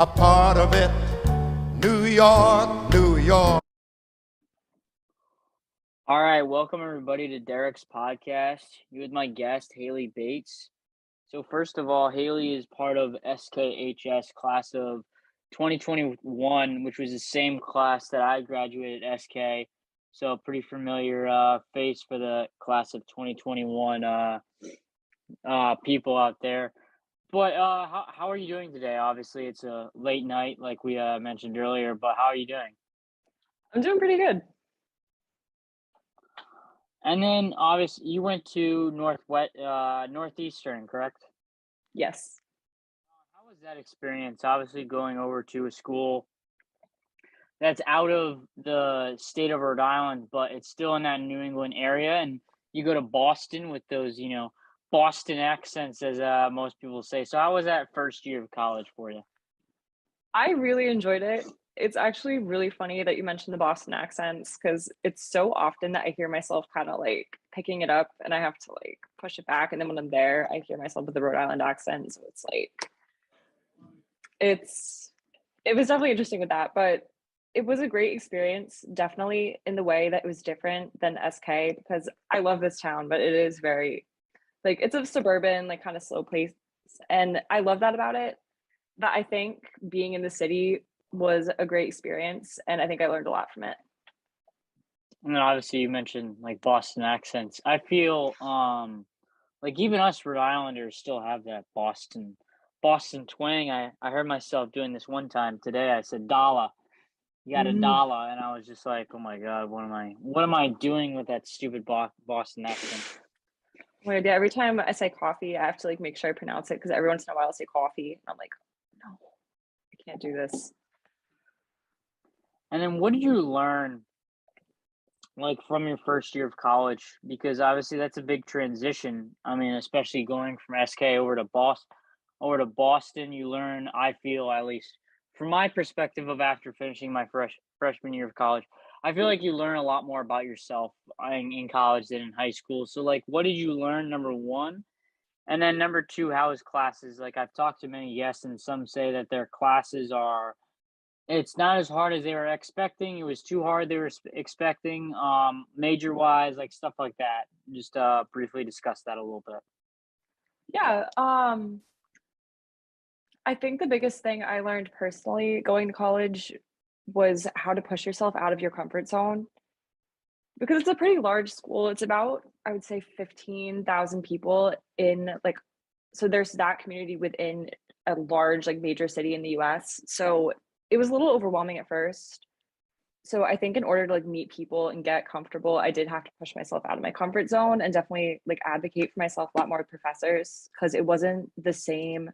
A part of it, New York, New York. All right, welcome everybody to Derek's podcast. You with my guest, Hailey Bates. So first of all, Hailey is part of SKHS class of 2021, which was the same class that I graduated SK. So pretty familiar face for the class of 2021 people out there. But how are you doing today? Obviously, it's a late night, like we mentioned earlier. But how are you doing? I'm doing pretty good. And then obviously you went to Northeastern, correct? Yes. How was that experience? Obviously going over to a school that's out of the state of Rhode Island, but it's still in that New England area, and you go to Boston with those, Boston accents, as most people say. So how was that first year of college for you? I really enjoyed it. It's actually really funny that you mentioned the Boston accents because it's so often that I hear myself kind of like picking it up and I have to like push it back. And then when I'm there, I hear myself with the Rhode Island accent. So it's like, it's, it was definitely interesting with that, but it was a great experience, definitely in the way that it was different than SK because I love this town, but it is very, like, it's a suburban, like kind of slow place. And I love that about it. But I think being in the city was a great experience, and I think I learned a lot from it. And then obviously you mentioned like Boston accents. I feel like even us Rhode Islanders still have that Boston twang. I heard myself doing this one time today. I said dollar. You got a Mm. dollar, and I was just like, oh my god, what am I doing with that stupid Boston accent? Weird. Yeah, every time I say coffee, I have to like make sure I pronounce it because every once in a while I'll say coffee, and I'm like, no, I can't do this. And then what did you learn like from your first year of college? Because obviously that's a big transition. I mean, especially going from SK over to Boston, you learn, I feel at least from my perspective of after finishing my freshman year of college, I feel like you learn a lot more about yourself in college than in high school. So like what did you learn, number one? And then number two, how is classes? Like I've talked to many guests and some say that their classes are it's not as hard as they were expecting. It was too hard they were expecting, major wise, like stuff like that. Just briefly discuss that a little bit. Yeah, I think the biggest thing I learned personally going to college was how to push yourself out of your comfort zone because it's a pretty large school. It's about, I would say, 15,000 people in like, so there's that community within a large, like major city in the US. So it was a little overwhelming at first. So I think in order to like meet people and get comfortable, I did have to push myself out of my comfort zone and definitely like advocate for myself a lot more with professors because it wasn't the same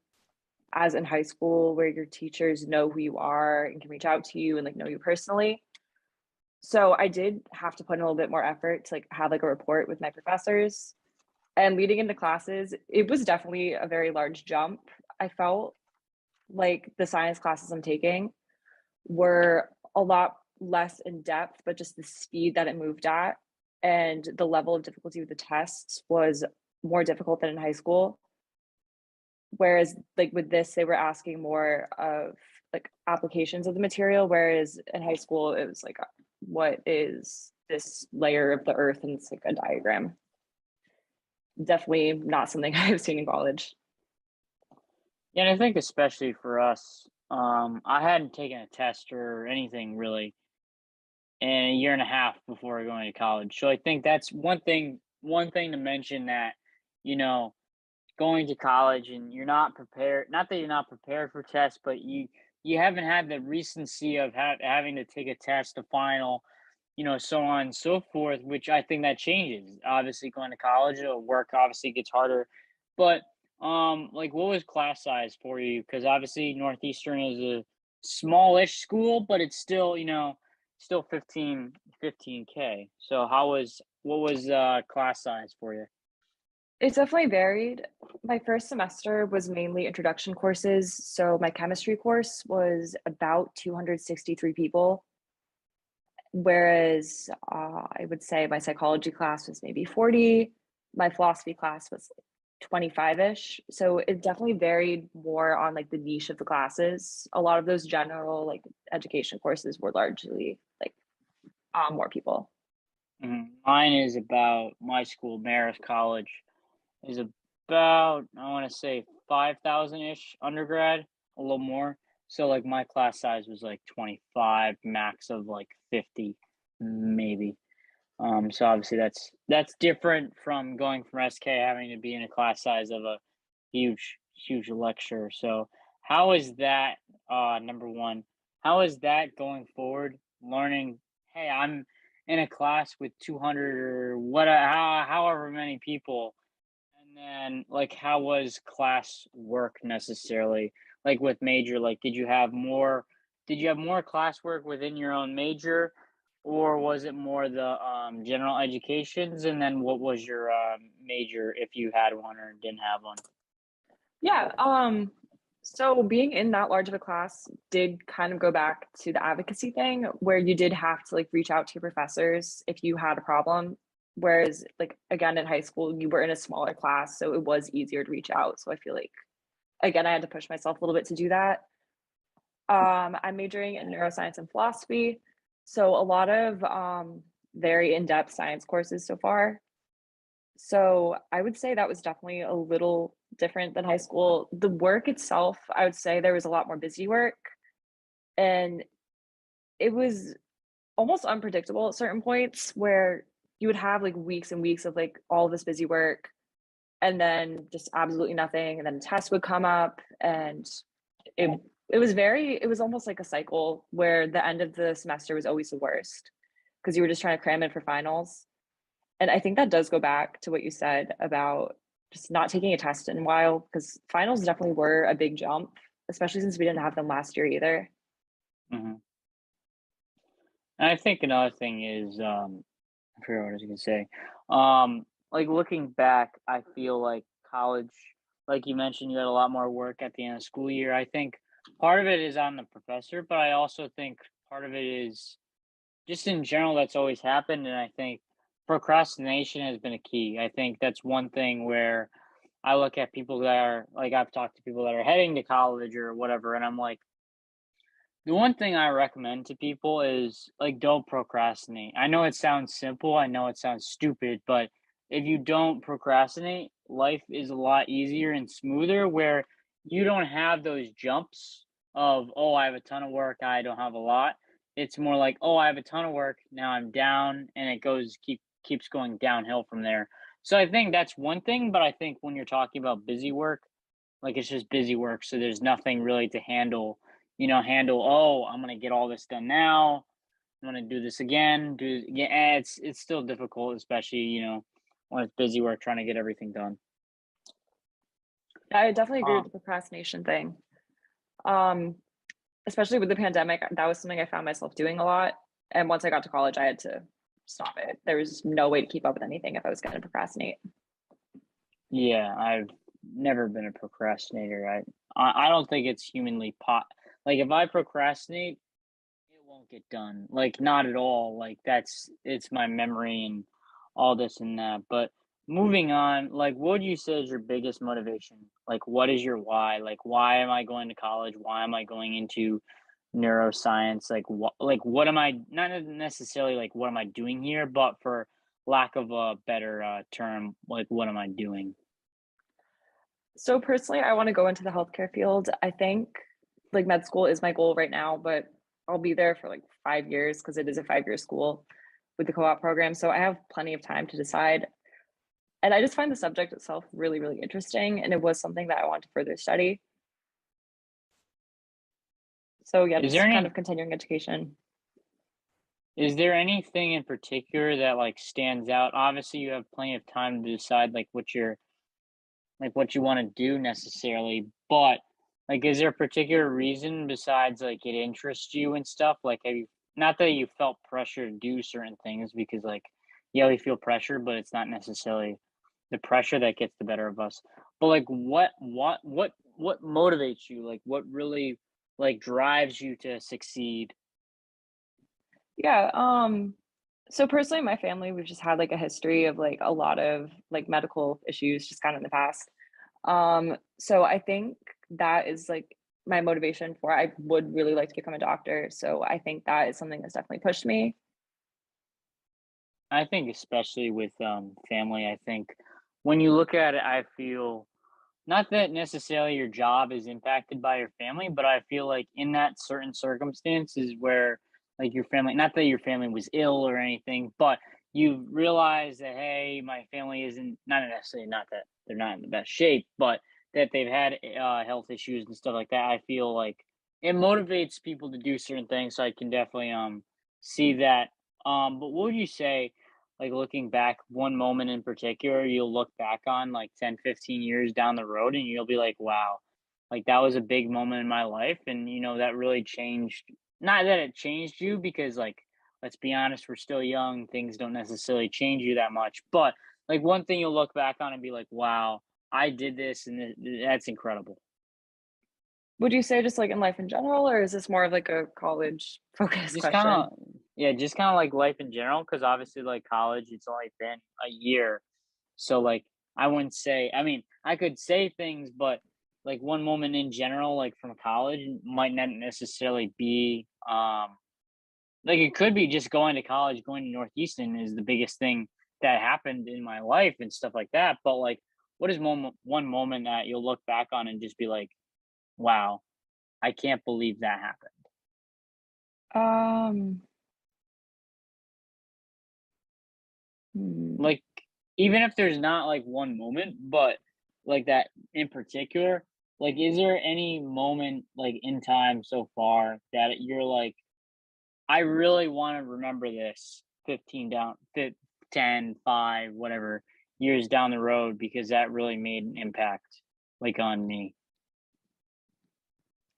as in high school where your teachers know who you are and can reach out to you and like know you personally. So I did have to put in a little bit more effort to like have like a report with my professors. And leading into classes, it was definitely a very large jump. I felt like the science classes I'm taking were a lot less in depth, but just the speed that it moved at and the level of difficulty with the tests was more difficult than in high school. Whereas like with this, they were asking more of like applications of the material, whereas in high school it was like, what is this layer of the earth? And it's like a diagram. Definitely not something I've seen in college. Yeah, and I think especially for us, I hadn't taken a test or anything really in a year and a half before going to college. So I think that's one thing to mention that, you know, going to college and you're not prepared, not that you're not prepared for tests, but you haven't had the recency of having to take a test, a final, so on and so forth, which I think that changes. Obviously, going to college or work obviously gets harder. But like what was class size for you? Because obviously Northeastern is a smallish school, but it's still, still 15K. So what was class size for you? It definitely varied. My first semester was mainly introduction courses. So my chemistry course was about 263 people, whereas I would say my psychology class was maybe 40. My philosophy class was 25-ish. So it definitely varied more on like the niche of the classes. A lot of those general like education courses were largely like more people. Mine is about my school, Marist College, is about I want to say 5,000 ish undergrad, a little more. So like my class size was like 25, max of like 50, maybe. So obviously that's different from going from SK having to be in a class size of a huge lecture. So how is that number one? How is that going forward? Learning, hey, I'm in a class with 200 or however many people, and then like how was class work necessarily? Like with major, like did you have more classwork within your own major, or was it more the general educations? And then what was your major if you had one or didn't have one? Yeah. So being in that large of a class did kind of go back to the advocacy thing where you did have to like reach out to your professors if you had a problem. Whereas like again in high school, you were in a smaller class, so it was easier to reach out. So I feel like again, I had to push myself a little bit to do that. I'm majoring in neuroscience and philosophy. So a lot of very in-depth science courses so far. So I would say that was definitely a little different than high school. The work itself, I would say there was a lot more busy work and it was almost unpredictable at certain points where you would have like weeks and weeks of like all this busy work and then just absolutely nothing and then tests would come up and it it was almost like a cycle where the end of the semester was always the worst because you were just trying to cram in for finals. And I think that does go back to what you said about just not taking a test in a while, because finals definitely were a big jump, especially since we didn't have them last year either. hmm And I think another thing is, I forget what I was gonna say. Like looking back, I feel like college, like you mentioned, you had a lot more work at the end of school year. I think part of it is on the professor, but I also think part of it is just in general that's always happened. And I think procrastination has been a key. I think that's one thing where I look at people that are like I've talked to people that are heading to college or whatever, and I'm like, the one thing I recommend to people is like don't procrastinate. I know it sounds simple, I know it sounds stupid, but if you don't procrastinate, life is a lot easier and smoother where you don't have those jumps of, oh, I have a ton of work, I don't have a lot. It's more like, oh, I have a ton of work, now I'm down, and it keeps going downhill from there. So I think that's one thing, but I think when you're talking about busy work, like it's just busy work, so there's nothing really to handle, oh, I'm gonna get all this done now. I'm gonna do this again. It's still difficult, especially, when it's busy work trying to get everything done. I definitely agree with Um, the procrastination thing. Um, Especially with the pandemic, that was something I found myself doing a lot. And once I got to college, I had to stop it. There was no way to keep up with anything if I was going to procrastinate. yeah, I've never been a procrastinator. I don't think it's humanly like if I procrastinate, it won't get done. Like not at all. Like it's my memory and all this and that. But moving on, like what would you say is your biggest motivation? Like what is your why? Like why am I going to college? Why am I going into neuroscience? What am I not necessarily like what am I doing here, but for lack of a better term, like what am I doing? So personally, I want to go into the healthcare field. I think like med school is my goal right now, but I'll be there for like 5 years because it is a 5 year school with the co-op program. So I have plenty of time to decide. And I just find the subject itself really, really interesting. And it was something that I want to further study. So yeah, Is there just kind any of continuing education. Is there anything in particular that like stands out? Obviously, you have plenty of time to decide what you want to do necessarily, but like is there a particular reason besides like it interests you and stuff? Like have you not that you felt pressure to do certain things because like yeah, we feel pressure, but it's not necessarily the pressure that gets the better of us. But like what motivates you? Like what really like drives you to succeed? Yeah. So personally, my family, we've just had like a history of like a lot of like medical issues just kind of in the past. So I think that is like my motivation for I would really like to become a doctor. So I think that is something that's definitely pushed me. I think especially with family, I think when you look at it, I feel not that necessarily your job is impacted by your family, but I feel like in that certain circumstances where like your family, not that your family was ill or anything, but you realize that hey, my family isn't not necessarily not that they're not in the best shape, but that they've had health issues and stuff like that. I feel like it motivates people to do certain things. So I can definitely see that. But what would you say? Like looking back, one moment in particular, you'll look back on like 10, 15 years down the road and you'll be like, wow, like that was a big moment in my life. And, that really changed, not that it changed you because, like, let's be honest, we're still young. Things don't necessarily change you that much. But like one thing you'll look back on and be like, wow, I did this and that's incredible. Would you say just like in life in general, or is this more of like a college focused Just kind question? of, yeah, just kind of like life in general. Cause obviously, like college, it's only been a year. So, like, I wouldn't say I mean, I could say things, but, like, one moment in general, like, from college might not necessarily be, like, it could be just going to college, going to Northeastern is the biggest thing that happened in my life and stuff like that, but, like, what is one moment that you'll look back on and just be like, "Wow, I can't believe that happened?" Um, hmm. Like, even if there's not, like, one moment, but, like, that in particular, like, is there any moment, like, in time so far that you're like, "I really wanna remember this 15 down fif 10, 5, whatever years down the road because that really made an impact, like, on me."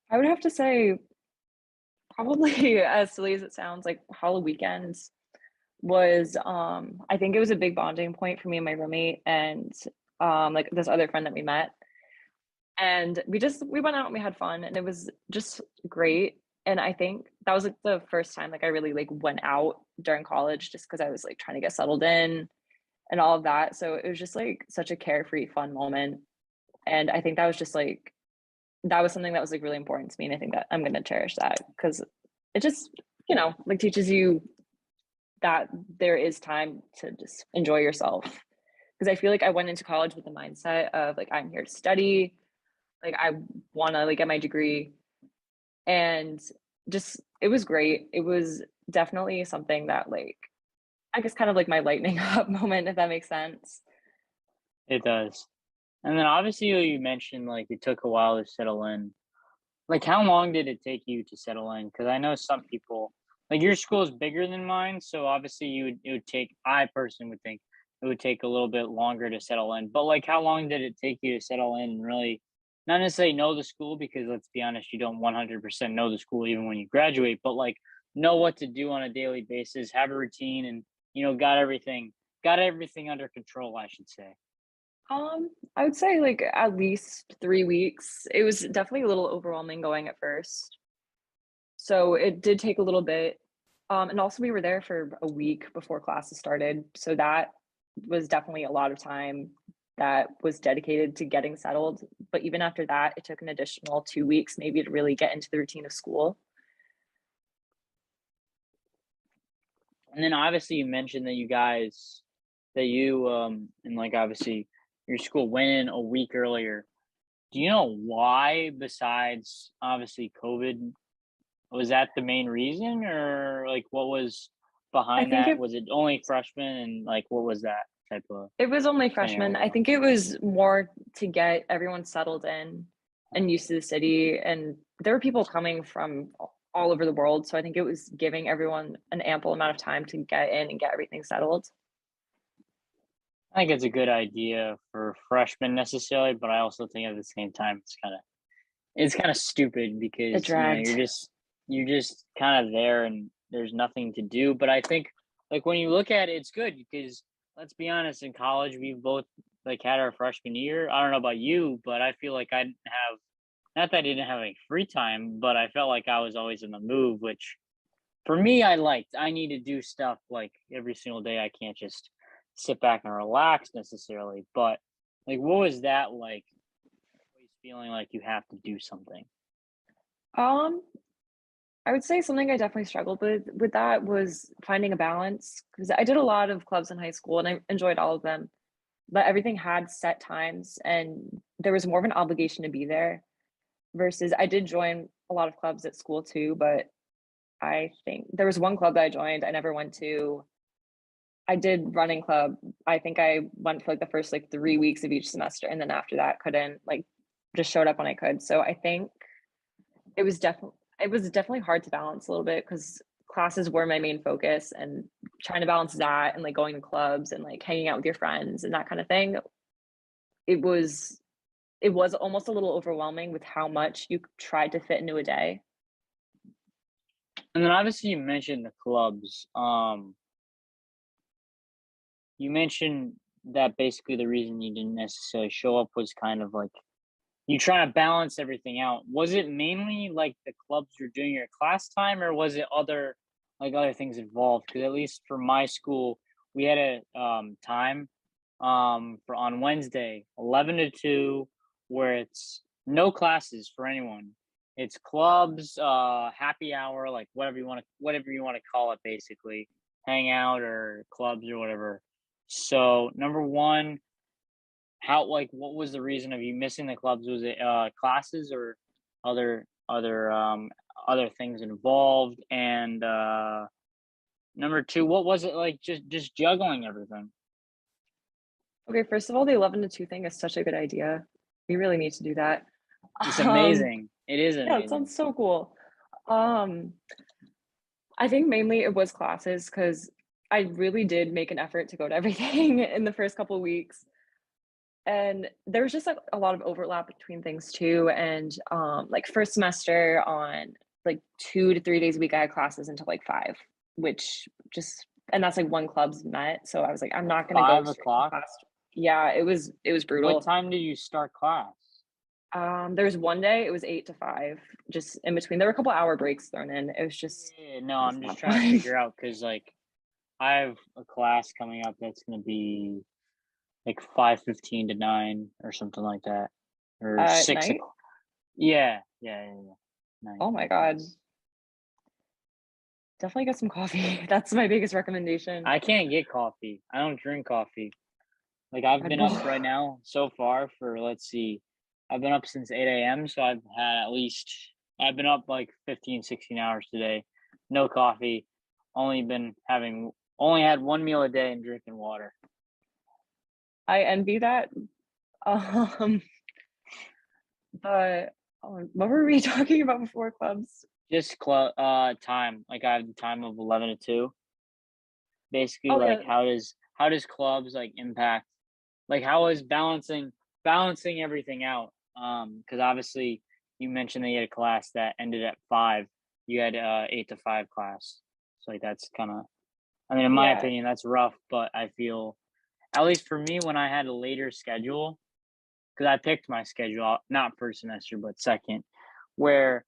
I would have to say probably as silly as it sounds, like Halloween weekends was I think it was a big bonding point for me and my roommate and like this other friend that we met. And we went out and we had fun and it was just great. And I think that was like the first time like I really like went out during college just because I was like trying to get settled in and all of that. So it was just like such a carefree, fun moment. And I think that was just like that was something that was like really important to me. And I think that I'm gonna cherish that because it just, like teaches you that there is time to just enjoy yourself. Because I feel like I went into college with the mindset of like I'm here to study, like I want to like get my degree, and just it was great. It was definitely something that like I guess kind of like my lightning up moment, if that makes sense. It does. And then obviously you mentioned, like, it took a while to settle in. Like, how long did it take you to settle in? Because I know some people like, your school is bigger than mine, so obviously it would take I personally would think it would take a little bit longer to settle in, but, like, how long did it take you to settle in and really not necessarily know the school because let's be honest, you don't 100% know the school even when you graduate, but, like, know what to do on a daily basis, have a routine, and, got everything under control, I should say. I would say like at least 3 weeks. It was definitely a little overwhelming going at first. So it did take a little bit. And also we were there for a week before classes started. So that was definitely a lot of time that was dedicated to getting settled. But even after that, it took an additional 2 weeks maybe to really get into the routine of school. And then obviously you mentioned that you and like obviously your school went in a week earlier. Do you know why besides obviously COVID? Was that the main reason or like what was I behind think that? it Was it only freshmen and like what was that type of it was only freshmen. I scenario? think it was more to get everyone settled in and used to the city. And there were people coming from all over the world. So I think it was giving everyone an ample amount of time to get in and get everything settled. I think it's a good idea for freshmen necessarily, but I also think at the same time it's kind of stupid It because dragged. you're just kind of there and there's nothing to do. But I think like when you look at it, it's good because let's be honest, in college we've both like had our freshman year. I don't know about you, but I feel like I didn't have not that I didn't have any free time, but I felt like I was always in the move, which for me, I need to do stuff like every single day. I can't just sit back and relax necessarily. But like, what was that like? Always feeling like you have to do something. Um, I would say something I definitely struggled with that was finding a balance because I did a lot of clubs in high school and I enjoyed all of them, but everything had set times and there was more of an obligation to be there versus I did join a lot of clubs at school too, but I think there was one club that I joined I never went to. I did running club. I think I went for like the first like 3 weeks of each semester, and then after that, couldn't like just showed up when I could. So I think it was definitely hard to balance a little bit because classes were my main focus, and trying to balance that and like going to clubs and like hanging out with your friends and that kind of thing. It was it was almost a little overwhelming with how much you tried to fit into a day. And then obviously you mentioned the clubs. You mentioned that basically the reason you didn't necessarily show up was kind of like you trying to balance everything out. Was it mainly like the clubs you're doing your class time, or was it other things involved? Because at least for my school, we had a time for on Wednesday, 11 to 2, where it's no classes for anyone. It's clubs, happy hour, like whatever you want to call it, basically, hang out or clubs or whatever. So number one, how what was the reason of you missing the clubs? Was it classes or other other um other things involved? And number two, what was it like just juggling everything? Okay, first of all, the 11 to 2 thing is such a good idea. We really need to do that. It's Um, amazing. It is yeah, it amazing. sounds so cool. Um, I think mainly it was classes because I really did make an effort to go to everything in the first couple of weeks. And there was just like a lot of overlap between things too. And like first semester on like 2 to 3 days a week, I had classes until like five, which just and that's like one club's met. So I was like, I'm not gonna go Five straight to o'clock. class. Yeah, it was What brutal. time did you start class? There was one day it was 8 to 5, just in between. There were a couple hour breaks thrown in. Yeah, no, It was I'm just not trying to fun. figure out because like I have a class coming up that's gonna be like 5:15 to 9 or something like that, or At six night. o'clock. Yeah. Oh my God. Nice. Definitely get some coffee. That's my biggest recommendation. I can't get coffee. I don't drink coffee. Like I've Red been Bull. up right now so far for let's see. I've been up since 8 a.m. So I've been up like 15, 16 hours today. No coffee. Only had one meal a day and drinking water. I envy that. Um, but what were we talking about before clubs? Just time. Like I have the time of 11 to 2. Basically, Oh like yeah, how does clubs like impact, like how is balancing everything out? Because obviously you mentioned that you had a class that ended at 5. You had 8 to 5 class. So like that's kind of, I mean, in my yeah, opinion, that's rough. But I feel, at least for me, when I had a later schedule, because I picked my schedule out, not first semester but second, where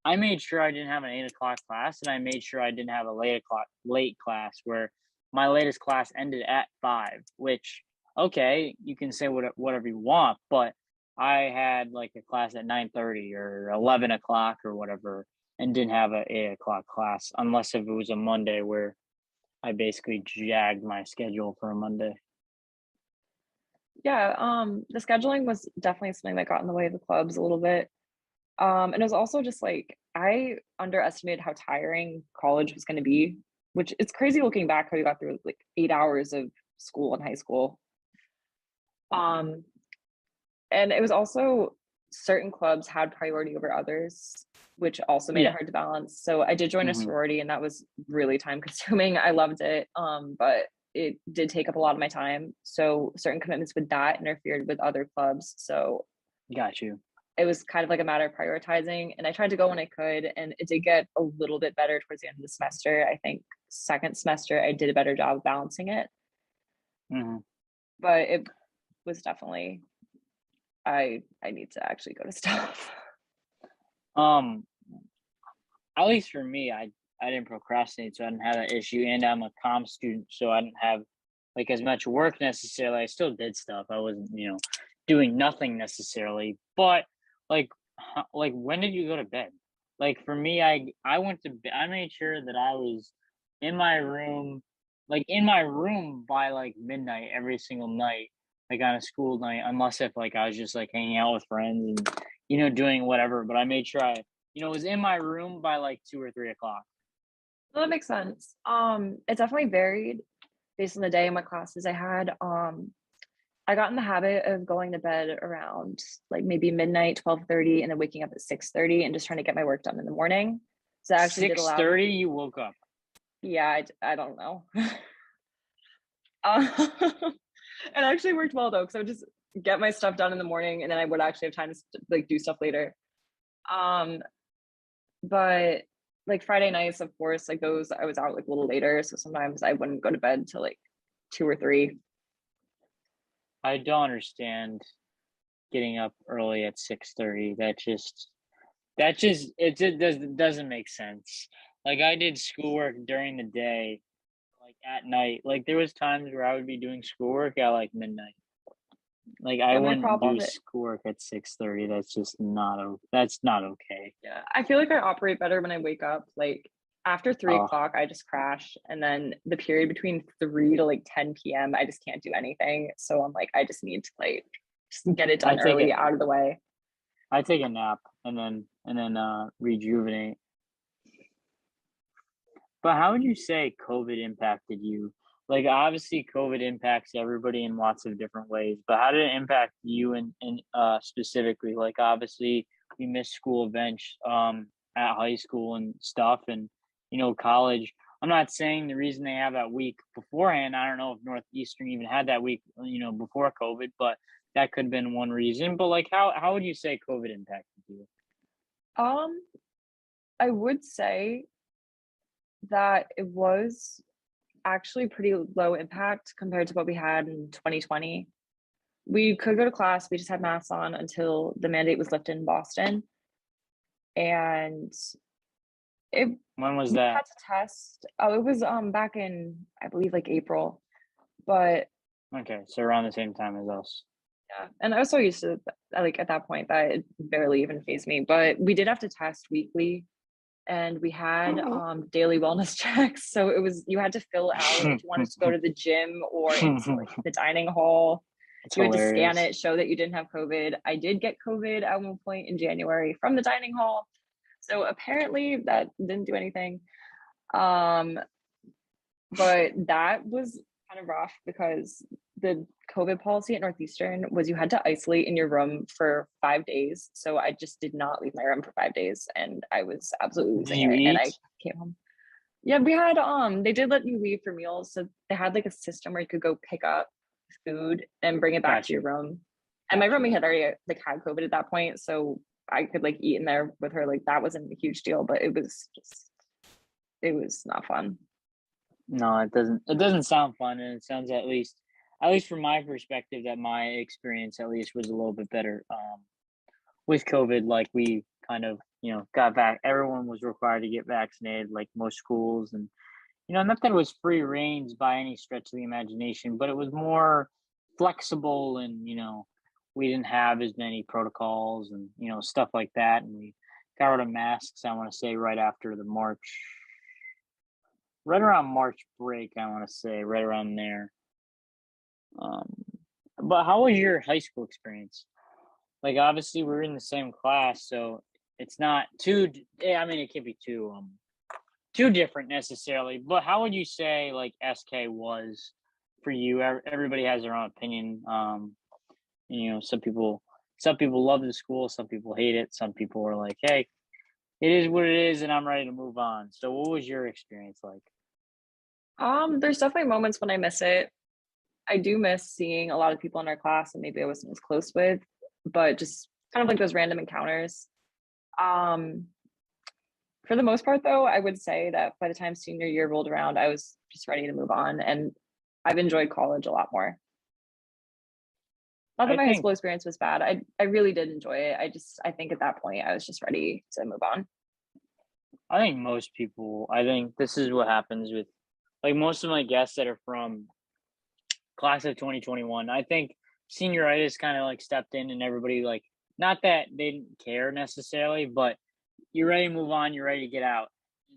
I made sure I didn't have an 8 o'clock class, and I made sure I didn't have a late class where my latest class ended at 5. Which, okay, you can say whatever you want, but I had like a class at 9:30 or 11 o'clock or whatever, and didn't have a 8 o'clock class unless if it was a Monday where I basically jagged my schedule for a Monday. yeah. The scheduling was definitely something that got in the way of the clubs a little bit. And it was also just like I underestimated how tiring college was going to be, which it's crazy looking back how you got through like 8 hours of school in high school. Um, and it was also certain clubs had priority over others, which also made it Yeah. hard to balance. So I did join a Hmm. sorority, and that was really time consuming. I loved it, but it did take up a lot of my time. So certain commitments with that interfered with other clubs. So Got you. it was kind of like a matter of prioritizing. And I tried to go when I could, and it did get a little bit better towards the end of the semester. I think second semester I did a better job of balancing it, Hmm. but it was definitely I need to actually go to stuff. Um, at least for me, I didn't procrastinate, so I didn't have that issue. And I'm a comm student, so I didn't have like as much work necessarily. I still did stuff. I wasn't, doing nothing necessarily. But like, like when did you go to bed? Like for me, I went to bed. I made sure that I was in my room, like in my room by like midnight every single night, like on a school night, unless if like I was just like hanging out with friends and doing whatever. But I made sure I was in my room by like 2 or 3 o'clock. Well, that makes sense. It definitely varied based on the day and what classes I had. I got in the habit of going to bed around like maybe midnight, 12:30, and then waking up at 6:30 and just trying to get my work done in the morning. So that actually did Six allow thirty, me. you woke up. Yeah, I don't know. Uh, it actually worked well though, because I would just get my stuff done in the morning, and then I would actually have time to like do stuff later. Um, but like Friday nights, of course, like those I was out like a little later, so sometimes I wouldn't go to bed till like 2 or 3. I don't understand getting up early at 6:30. Doesn't make sense. Like I did schoolwork during the day, like at night. Like there was times where I would be doing schoolwork at like midnight. Like I Yeah, my wouldn't do problem. schoolwork at 6:30. That's not okay. Yeah, I feel like I operate better when I wake up. Like after three Oh, o'clock, I just crash, and then the period between 3 to like 10 p.m., I just can't do anything. So I'm like, I just need to like just get it I done take early, it. out of the way. I take a nap and then rejuvenate. But how would you say COVID impacted you? Like obviously COVID impacts everybody in lots of different ways, but how did it impact you and specifically? Like obviously we missed school events at high school and stuff and college. I'm not saying the reason they have that week beforehand. I don't know if Northeastern even had that week, before COVID, but that could have been one reason. But like how would you say COVID impacted you? Um, I would say that it was actually pretty low impact compared to what we had in 2020. We could go to class, we just had masks on until the mandate was lifted in Boston. And it When was we had that? to test. Oh, it was back in I believe like April. But Okay, so around the same time as us. yeah, and I was so used to like at that point that it barely even fazed me. But we did have to test weekly, and we had daily wellness checks. So it was you had to fill out if you wanted to go to the gym or into like the dining hall. It's You had to scan hilarious. it, show that you didn't have COVID. I did get COVID at one point in January from the dining hall. So apparently that didn't do anything. Um, but that was kind of rough because the COVID policy at Northeastern was you had to isolate in your room for 5 days. So I just did not leave my room for 5 days, and I was absolutely Did losing you it. And eat? I came home. Yeah, we had they did let you leave for meals. So they had like a system where you could go pick up food and bring it back to Got your you. room. And my Got roommate you. had already like had COVID at that point, so I could like eat in there with her. Like that wasn't a huge deal, but it was not fun. No, it doesn't. It doesn't sound fun, and it sounds at least from my perspective, that my experience at least was a little bit better. With COVID, like we kind of got back. Everyone was required to get vaccinated, like most schools, and not that it was free range by any stretch of the imagination, but it was more flexible, and we didn't have as many protocols and stuff like that, and we got rid of masks. I want to say right around March break. I want to say right around there. Um, but how was your high school experience? Like, obviously, we're in the same class, so it's not too. I mean, it can't be too different necessarily. But how would you say like SK was for you? Everybody has their own opinion. Some people love the school, some people hate it, some people are like, hey, it is what it is, and I'm ready to move on. So, what was your experience like? There's definitely moments when I miss it. I do miss seeing a lot of people in our class and maybe I wasn't as close with, but just kind of like those random encounters. Um, for the most part, though, I would say that by the time senior year rolled around, I was just ready to move on, and I've enjoyed college a lot more. Not that I my high think school experience was bad. I really did enjoy it. I think at that point I was just ready to move on. I think most people. I think this is what happens with like most of my guests that are from class of 2021. I think senioritis kind of like stepped in and everybody like not that they didn't care necessarily, but you're ready to move on, you're ready to get out.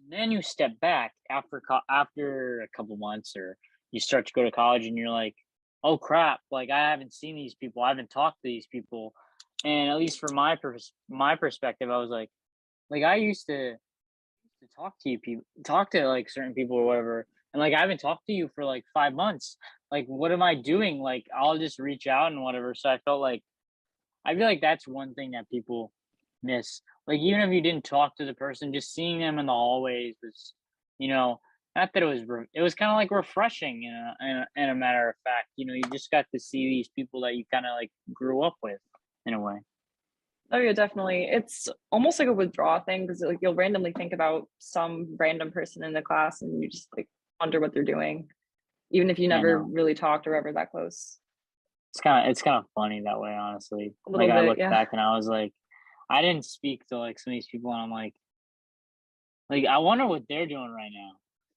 And then you step back after after a couple months or you start to go to college and you're like, "Oh crap, like I haven't seen these people. I haven't talked to these people." And at least from my perspective, I was like I used to talk to you people talk to like certain people or whatever and like I haven't talked to you for like 5 months, like what am I doing, like I'll just reach out and whatever. So I feel like that's one thing that people miss, like even if you didn't talk to the person, just seeing them in the hallways was, you know, not that it was kind of like refreshing in a matter of fact, you just got to see these people that you kind of like grew up with in a way. Oh yeah, definitely. It's almost like a withdrawal thing because like you'll randomly think about some random person in the class and you just like wonder what they're doing, even if you I never know. really talked or ever that close. It's kind of funny that way, honestly. A Like little I bit, looked yeah. back and I was like, I didn't speak to like some of these people, and I'm like I wonder what they're doing right now.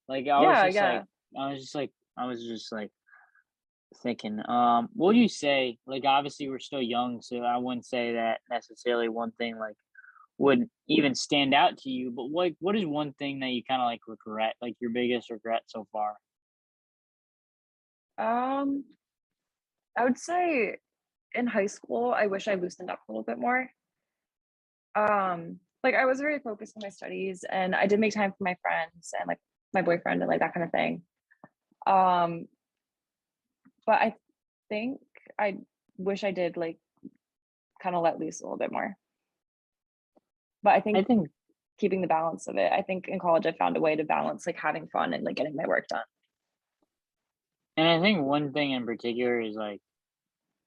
Like Yeah, yeah. I was just like thinking, what would you say? Like obviously we're still young, so I wouldn't say that necessarily one thing like would even stand out to you. But what is one thing that you kind of like regret, like your biggest regret so far? Um, I would say in high school, I wish I loosened up a little bit more. Like I was very focused on my studies and I did make time for my friends and like my boyfriend and like that kind of thing. Um, but I think I wish I did like kind of let loose a little bit more. But I I think think, keeping the balance of it. I think in college I found a way to balance like having fun and like getting my work done. and I think one thing in particular is like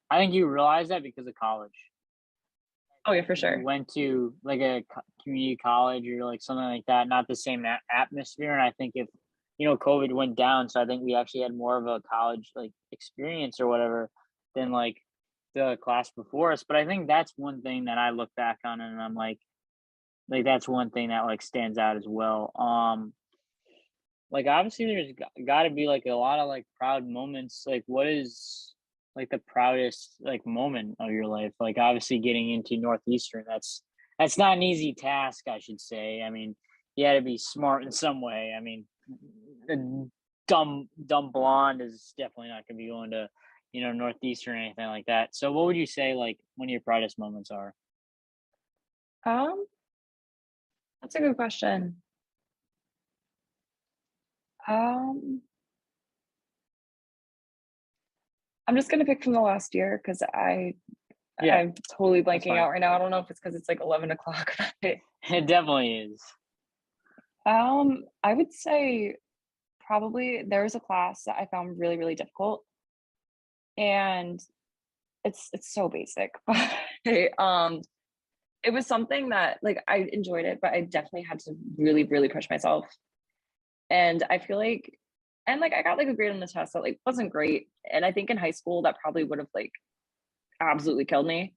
I think you realize that because of college. Oh yeah, for If you sure. went to like a community college or like something like that, not the same atmosphere. And I think if COVID went down, so I think we actually had more of a college like experience or whatever than like the class before us. But I think that's one thing that I look back on and I'm like that's one thing that like stands out as well. Like obviously there's got to be like a lot of like proud moments. Like what is like the proudest like moment of your life? Like obviously getting into Northeastern, that's not an easy task, I should say. I mean, you had to be smart in some way. I mean, a dumb blonde is definitely not going to be going to Northeastern or anything like that. So what would you say like one of your proudest moments are? Um, that's a good question. Um, I'm just gonna pick from the last year because Yeah, I'm totally that's blanking fine. out right now. I don't know if it's because it's like 11 o'clock. But, It definitely is. I would say probably there was a class that I found really, really difficult. And it's so basic. But it was something that like I enjoyed it, but I definitely had to really, really push myself. And I feel like and like I got like a grade on the test that like wasn't great. And I think in high school that probably would have like absolutely killed me.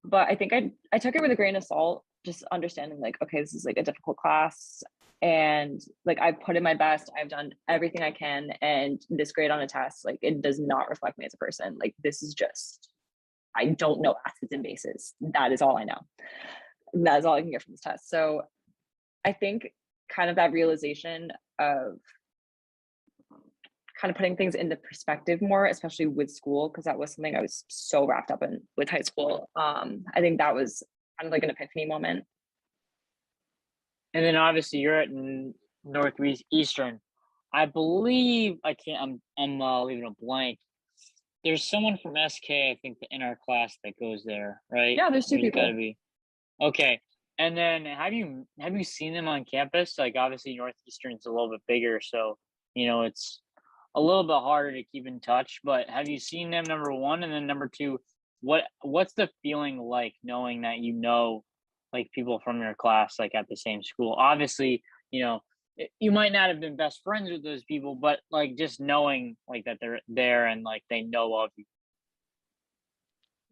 But I think I took it with a grain of salt, just understanding like, okay, this is like a difficult class. And like I've put in my best, I've done everything I can, and this grade on a test, like it does not reflect me as a person. Like this is just I don't know acids and bases. That is all I know. That is all I can get from this test. So I think kind of that realization of kind of putting things into perspective more, especially with school, because that was something I was so wrapped up in with high school. I think that was kind of like an epiphany moment. And then obviously you're at Northeast Eastern. I believe I can't. I'm leaving a blank. There's someone from SK, I think, in our class that goes there, right? Yeah, there's two There's got to people. be. Okay. And then have you seen them on campus? Like obviously Northeastern's a little bit bigger, so it's a little bit harder to keep in touch. But have you seen them, number one, and then number two, what's the feeling like knowing that like people from your class like at the same school? Obviously, you might not have been best friends with those people, but like just knowing like that they're there and like they know of you.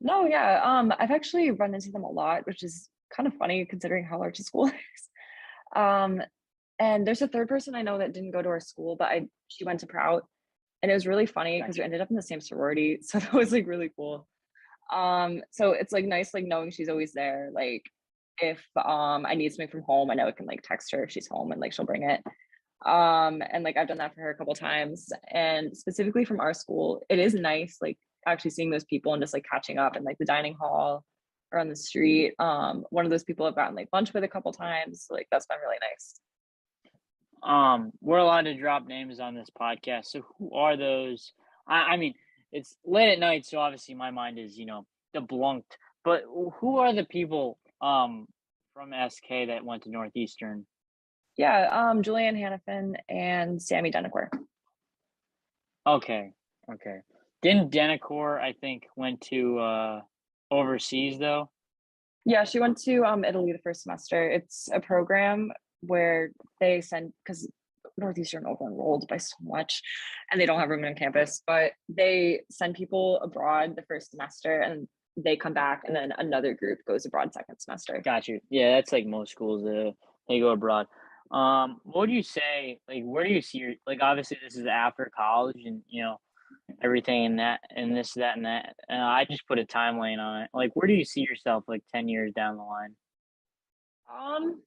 No, yeah. I've actually run into them a lot, which is kind of funny considering how large the school is. Um, and there's a third person I know that didn't go to our school, but she went to Prout, and it was really funny because we Gotcha. ended up in the same sorority, so that was like really cool. So it's like nice like knowing she's always there. Like if I need something from home, I know I can like text her if she's home and like she'll bring it. And like I've done that for her a couple times. And specifically from our school, it is nice like actually seeing those people and just like catching up in like the dining hall or on the street. One of those people I've gotten like lunch with a couple times. Like that's been really nice. We're allowed to drop names on this podcast. So who are those? I mean, it's late at night, so obviously my mind is, deblunked. But who are the people from SK that went to Northeastern? Yeah, Julianne Hannafin and Sammy Dennequer. Okay, okay. Didn't Denacor, I think, went to overseas though? Yeah, she went to Italy the first semester. It's a program where they send because Northeastern over enrolled by so much and they don't have room on campus, but they send people abroad the first semester and they come back and then another group goes abroad second semester. Got you. Yeah, that's like most schools. They go abroad. What would you say? Like, where do you see your like? Obviously, this is after college, and everything and that and this, that, and that. I just put a timeline on it. Like, where do you see yourself like 10 years down the line? Um,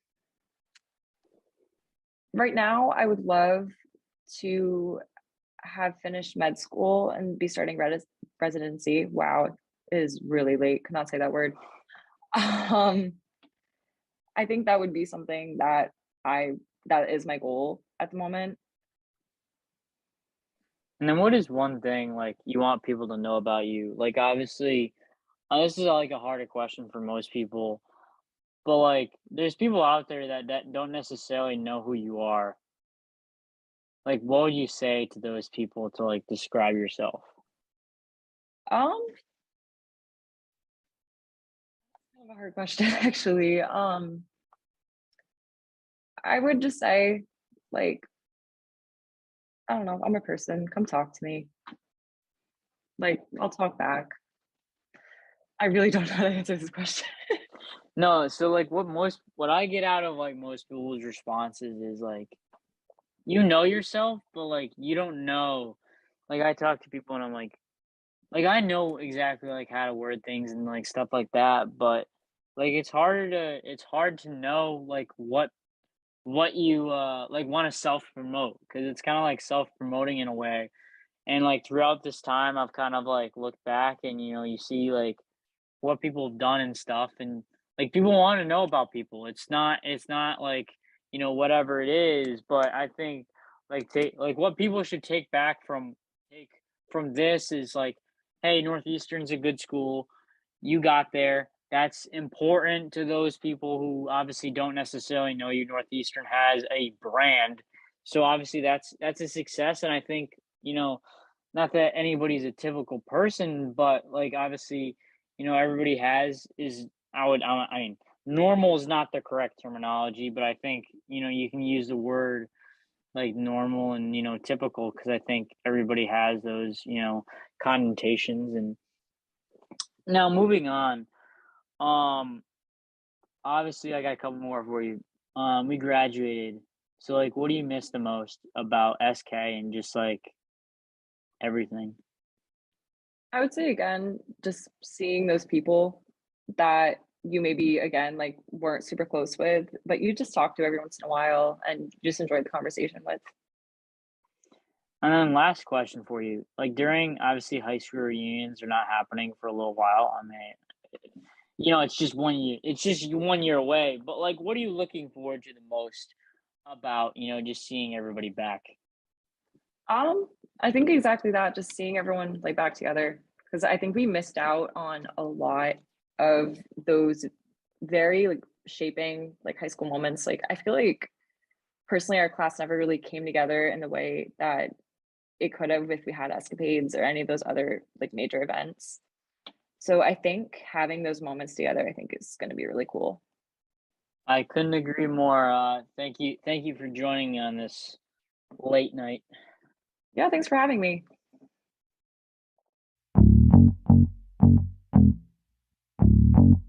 right now I would love to have finished med school and be starting residency. Wow, it is really late. Could not say that word. Um, I think that would be something that is my goal at the moment. And then, what is one thing like you want people to know about you? Like, obviously, this is like a harder question for most people, but like, there's people out there that don't necessarily know who you are. Like, what would you say to those people to like describe yourself? Um, kind of a hard question actually. I would just say, like, I don't know, I'm a person. Come talk to me. Like, I'll talk back. I really don't know how to answer this question. No, so like what I get out of like most people's responses is like you know yourself, but like you don't know. Like I talk to people and I'm like I know exactly like how to word things and like stuff like that, but like it's hard to know like what you like want to self promote because it's kind of like self promoting in a way. And like throughout this time, I've kind of like looked back and you see like what people have done and stuff and like people want to know about people. It's not like, whatever it is, but I think like take like what people should take from this is like, hey, Northeastern's a good school. You got there. That's important to those people who obviously don't necessarily know you. Northeastern has a brand. So obviously that's a success and I think, not that anybody's a typical person, but like obviously everybody has is I mean, normal is not the correct terminology, but I think, you can use the word like normal and, typical because I think everybody has those, connotations. And now moving on, um, obviously I got a couple more for you. We graduated. So like what do you miss the most about SK and just like everything? I would say again, just seeing those people that you maybe again like weren't super close with, but you just talk to every once in a while and just enjoy the conversation with. And then last question for you. Like during obviously high school reunions are not happening for a little while. I mean, it's just 1 year. It's just 1 year away. But like what are you looking forward to the most about, just seeing everybody back? Um, I think exactly that, just seeing everyone like back together because I think we missed out on a lot of those very like shaping like high school moments. Like I feel like personally our class never really came together in the way that it could have if we had escapades or any of those other like major events. So I think having those moments together, I think is going to be really cool. I couldn't agree more. Thank you for joining me on this late night. Yeah, thanks for having me.